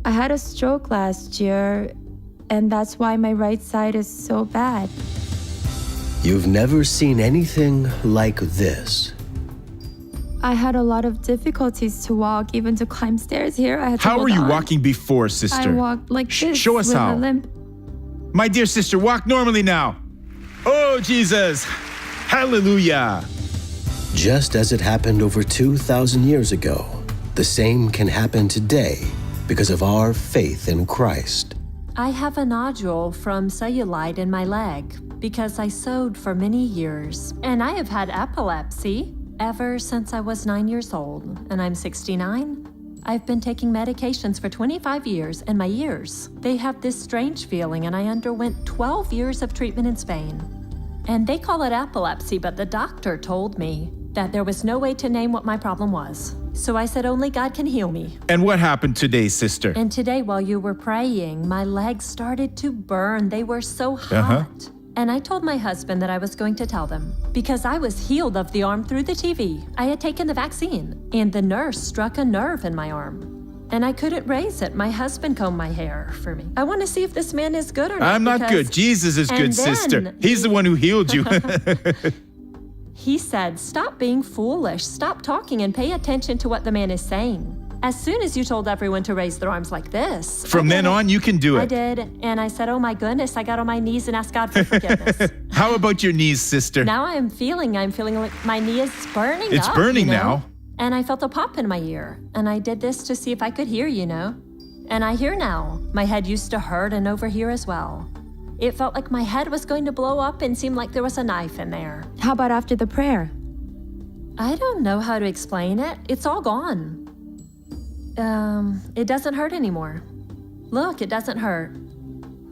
I had a stroke last year, and that's why my right side is so bad. You've never seen anything like this. I had a lot of difficulties to walk, even to climb stairs here. I had to How were hold you on. walking before, sister? I walked like this Show us with how. a limp. My dear sister, walk normally now. Oh, Jesus. Hallelujah. Just as it happened over 2,000 years ago, the same can happen today because of our faith in Christ. I have a nodule from cellulite in my leg because I sewed for many years. And I have had epilepsy ever since I was 9 years old, and I'm 69. I've been taking medications for 25 years, and my ears, they have this strange feeling, and I underwent 12 years of treatment in Spain. And they call it epilepsy, but the doctor told me that there was no way to name what my problem was. So I said only God can heal me. And what happened today, sister? And today, while you were praying, my legs started to burn. They were so hot. And I told my husband that I was going to tell them because I was healed of the arm through the TV. I had taken the vaccine, and the nurse struck a nerve in my arm. And I couldn't raise it. My husband combed my hair for me. I want to see if this man is good or not. I'm not good. Jesus is good, sister. He's the one who healed you. He said, stop being foolish. Stop talking and pay attention to what the man is saying. As soon as you told everyone to raise their arms like this. From then on, you can do it. I did. And I said, oh my goodness, I got on my knees and asked God for forgiveness. How about your knees, sister? Now I'm feeling like my knee is burning It's up, burning you know? now. And I felt a pop in my ear. And I did this to see if I could hear, you know? And I hear now. My head used to hurt and over here as well. It felt like my head was going to blow up and seemed like there was a knife in there. How about after the prayer? I don't know how to explain it. It's all gone. It doesn't hurt anymore. Look, it doesn't hurt.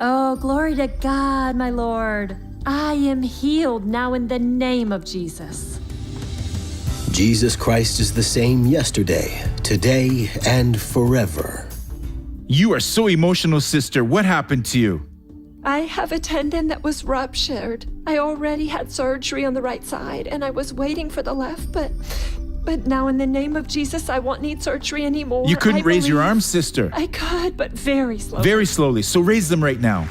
Oh, glory to God, my Lord. I am healed now in the name of Jesus. Jesus Christ is the same yesterday, today, and forever. You are so emotional, sister. What happened to you? I have a tendon that was ruptured. I already had surgery on the right side, and I was waiting for the left, but now in the name of Jesus, I won't need surgery anymore. You couldn't raise your believe arms, sister. I could, but very slowly. Very slowly. So raise them right now.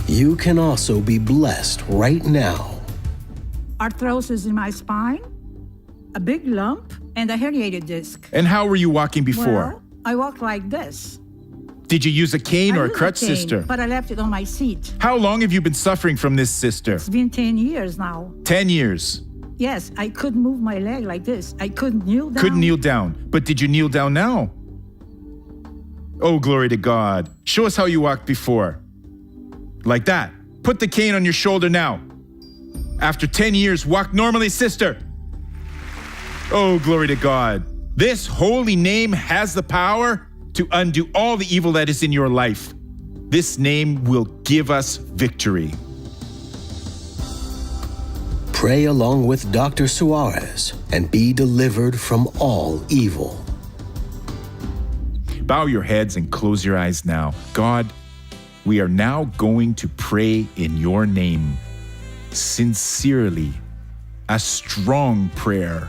You can also be blessed right now. Arthrosis in my spine, a big lump, and a herniated disc. And how were you walking before? Well, I walked like this. Did you use a cane or a used crutch, cane, sister? But I left it on my seat. How long have you been suffering from this, sister? It's been 10 years now. 10 years. Yes, I couldn't move my leg like this. I couldn't kneel down. Couldn't kneel down. But did you kneel down now? Oh, glory to God. Show us how you walked before. Like that. Put the cane on your shoulder now. After 10 years, walk normally, sister. Oh, glory to God. This holy name has the power to undo all the evil that is in your life. This name will give us victory. Pray along with Dr. Soares and be delivered from all evil. Bow your heads and close your eyes now. God, we are now going to pray in your name. Sincerely, a strong prayer.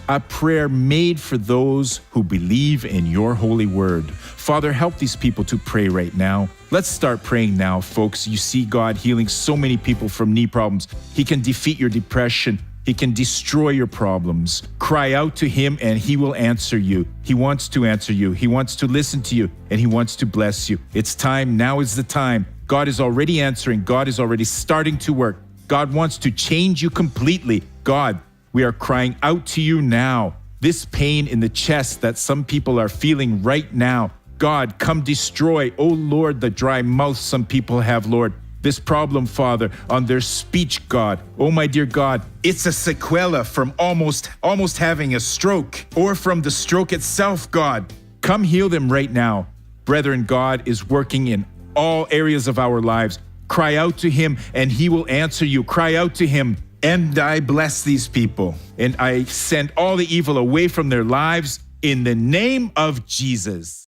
A prayer made for those who believe in your holy word. Father, help these people to pray right now. Let's start praying now, folks. You see God healing so many people from knee problems. He can defeat your depression. He can destroy your problems. Cry out to him and he will answer you. He wants to answer you. He wants to listen to you and he wants to bless you. It's time. Now is the time. God is already answering. God is already starting to work. God wants to change you completely. God, we are crying out to you now. This pain in the chest that some people are feeling right now. God, come destroy, oh Lord, the dry mouth some people have, Lord. This problem, Father, on their speech, God. Oh, my dear God, it's a sequela from almost having a stroke or from the stroke itself, God. Come heal them right now. Brethren, God is working in all areas of our lives. Cry out to him and he will answer you. Cry out to him. And I bless these people, and I send all the evil away from their lives in the name of Jesus.